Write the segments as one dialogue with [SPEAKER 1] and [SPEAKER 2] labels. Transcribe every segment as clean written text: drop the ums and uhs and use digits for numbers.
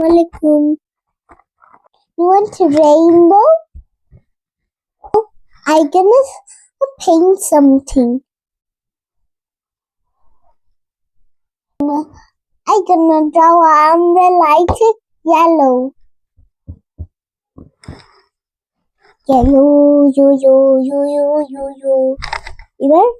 [SPEAKER 1] Assalamualaikum. You want a rainbow? I gonna paint something. I gonna draw on the light yellow. Yellow, yo. Even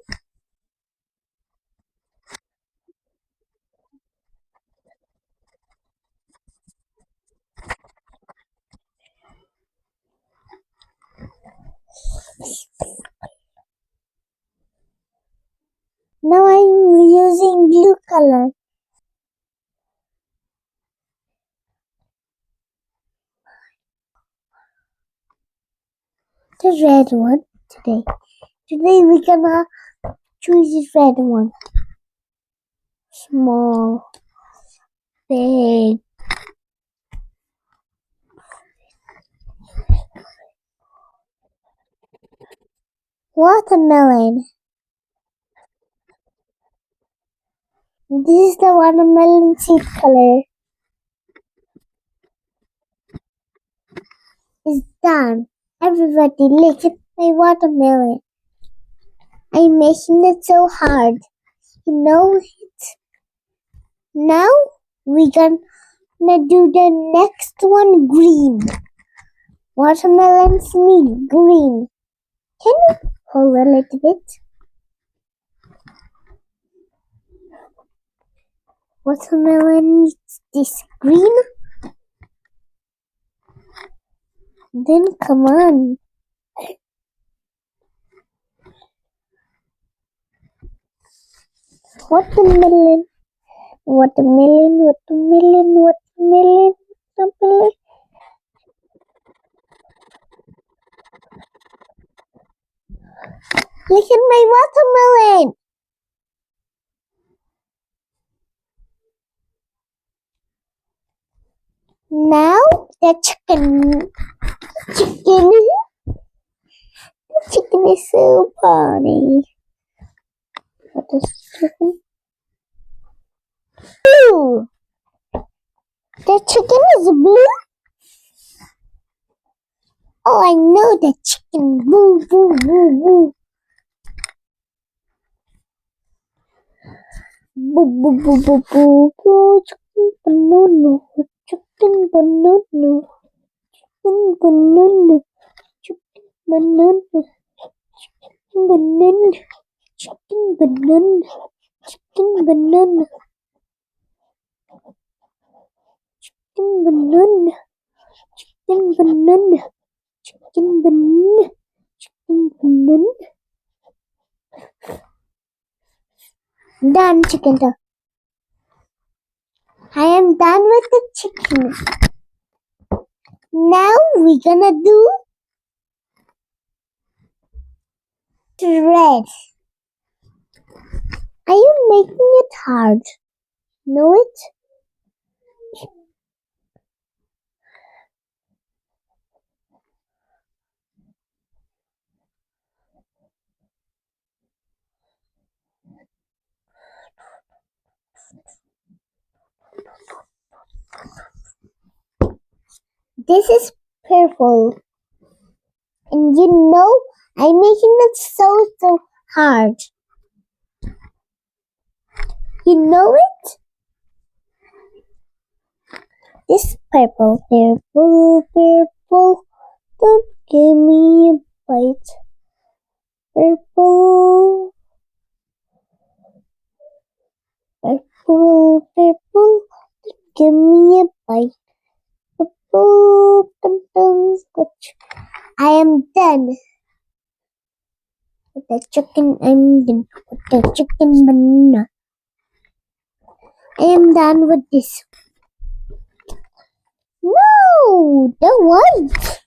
[SPEAKER 1] now I'm using blue color. The red one today. Today we're gonna choose the red one. Small, big. Watermelon. This is the watermelon seed color. It's done. Everybody look at my watermelon. I'm making it so hard. You know it. Now we're gonna do the next one green. Watermelons need green. Can you hold a little bit? Watermelon needs this green. Then come on. Watermelon. Watermelon. Look at my watermelon. Now the chicken. The chicken is so funny. What is chicken? Blue. The chicken is blue. Oh, I know the chicken. Boo. Boo. Chicken banana. Done chicken. I am done with the chicken. Now we're gonna do red. Are you making it hard? Know it? This is purple. And you know, I'm making it so hard. You know it? This purple. Don't give me a bite. Purple. Don't give me a bite. Purple. I am done with the chicken. I'm done with the chicken banana. I am done with this. No, the white.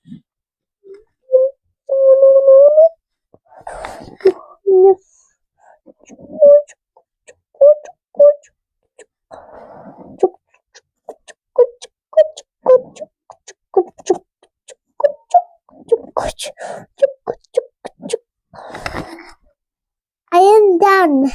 [SPEAKER 1] I am done.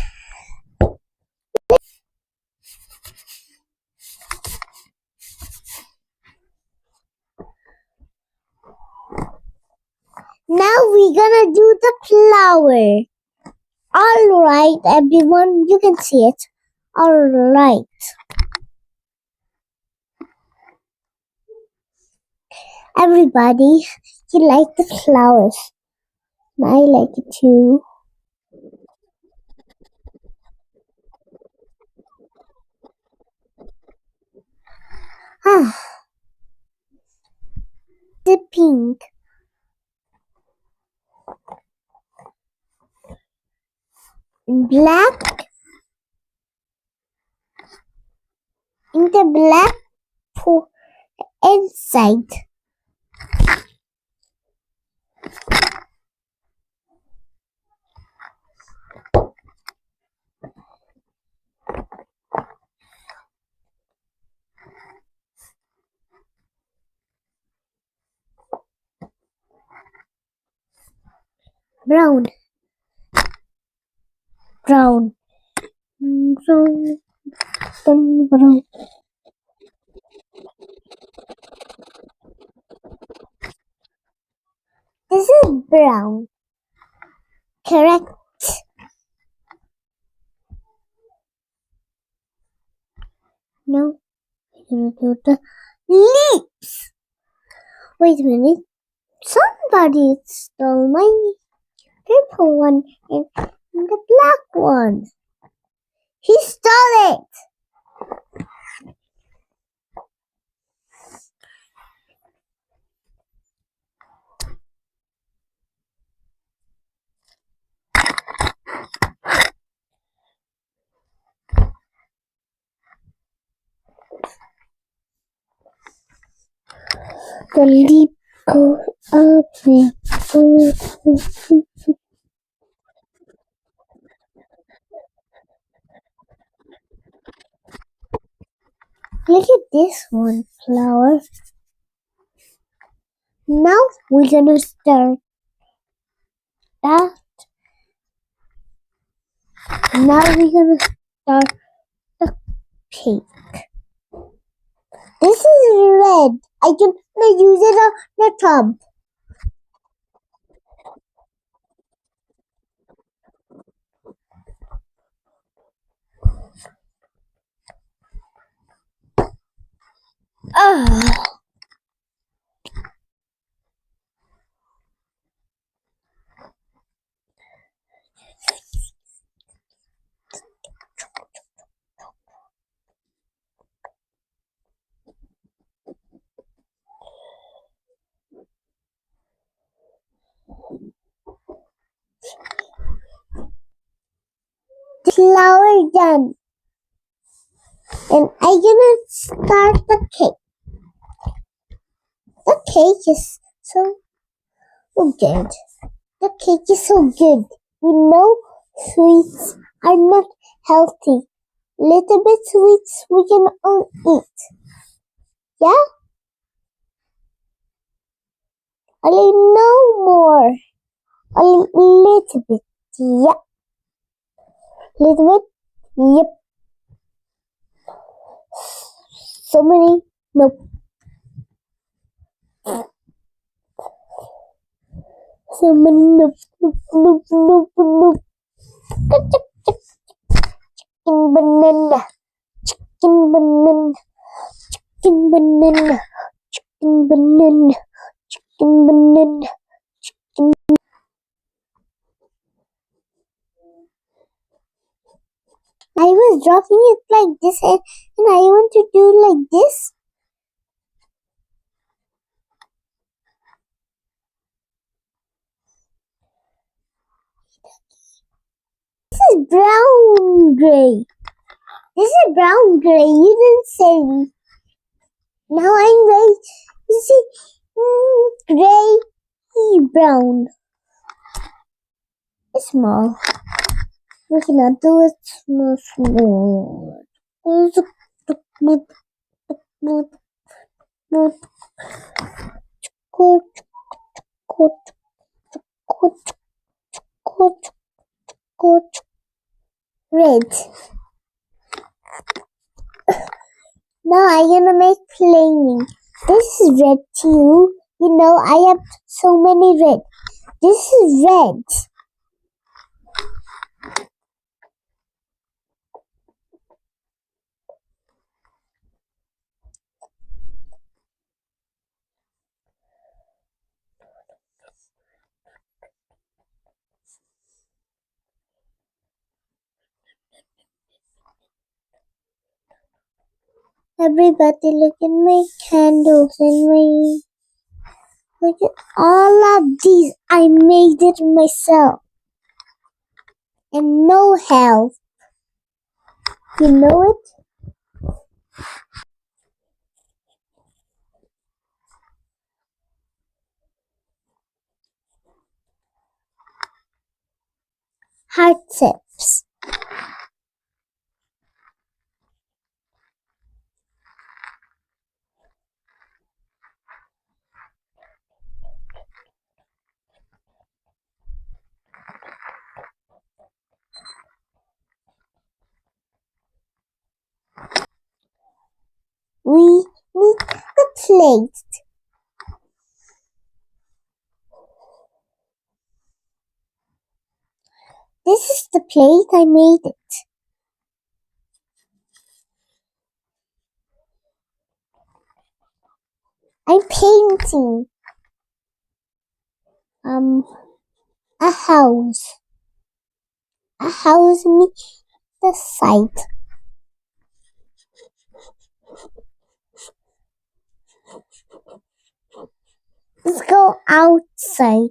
[SPEAKER 1] Now we're gonna do the flower. Alright, everyone, you can see it. Alright. Everybody, you like the flowers. I like it too. Ah, the pink. Black. In the black for inside. Brown. Brown. Brown. Brown. This is brown. Correct. No. I'm gonna do the leaves. Wait a minute. Somebody stole my purple one and the black one. He stole it. The leaf goes up and look at this one flower. Now we're gonna start that. Now we're gonna start the pink. This is red. I can use it on the tub. Ah. Flower done. And I'm gonna start the cake. The cake is so good. The cake is so good. You know, sweets are not healthy. Little bit sweets we can all eat. Yeah? Only no more. Only little bit. Yeah. Little bit. Yep. So many. Nope. So many. Nope. Nope. Nope. Nope. Nope. Chicken banana. Chicken banana. Chicken banana. Chicken banana. Chicken banana. Chicken. I was dropping it like this and I want to do like this. This is brown gray. This is brown gray. You didn't say. Now I'm gray. You see, gray, brown. It's small. We cannot do it small. Red. Now I'm gonna make flaming. This is red too. You know I have so many red. This is red. Everybody look at my candles and my... Look at all of these. I made it myself. And no help. You know it? Heart tips. We need the plate. This is the plate. I made it. I'm painting a house. A house needs the site. Let's go outside.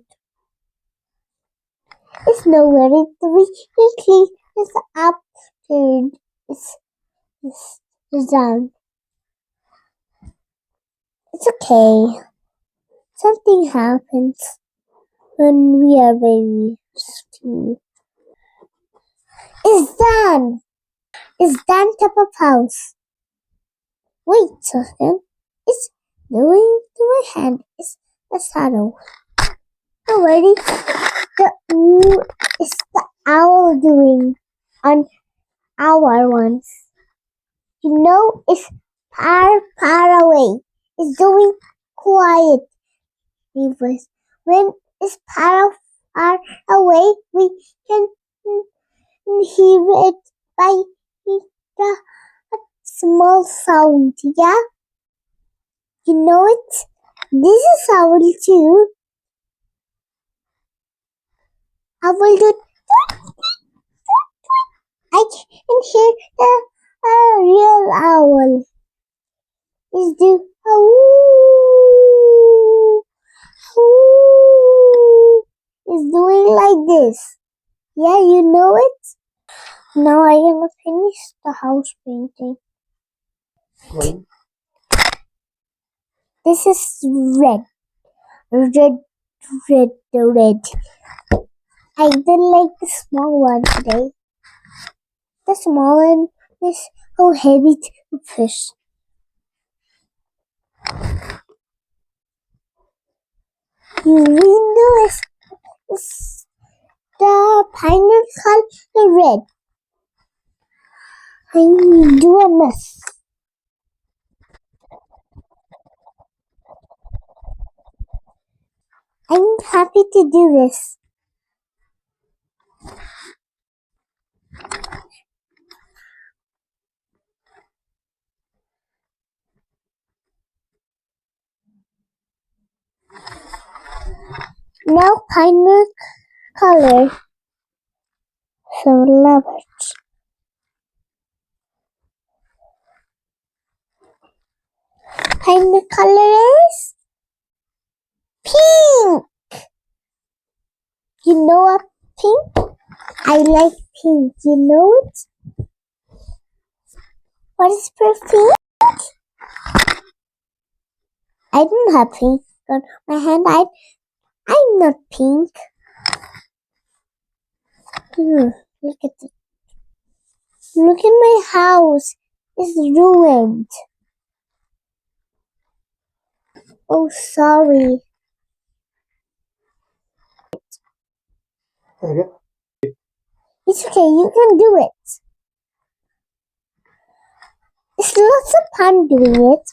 [SPEAKER 1] It's nowhere. It's quickly. It's up. It's down. It's okay. Something happens when we are very still. It's done. It's done, top of house. Wait a second. It's doing to my hand. It's the shadow. Already, it's the owl doing on our ones. You know, it's far away. It's doing quiet. When it's far away, we can hear it by the small sound. Yeah, you know it. This is owl too. Owl do. I can hear the real owl. Is do is doing like this. Yeah, you know it. Now I am finish the house painting. This is red, red, red. I didn't like the small one today. The small one is so heavy to push. You window is the pineapple color red. I do a mess. I'm happy to do this. Now pineapple color. So love it. Pineapple color is pink. You know what pink? I like pink. You know it? What is perfume? I don't have pink on my hand. I'm not pink. Look at it. Look at my house. It's ruined. Oh, sorry. It's okay. You can do it. It's lots of fun doing it.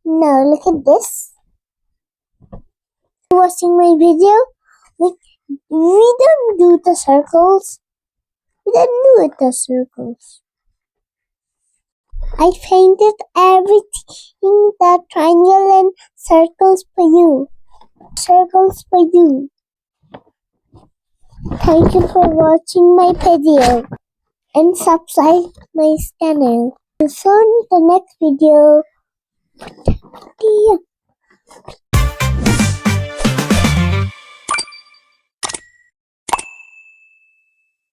[SPEAKER 1] Now look at this. Watching my video, we don't do the circles. We don't do it the circles. I painted everything that triangle and circles for you. Circles for you. Thank you for watching my video and subscribe my channel. See you soon in the next video.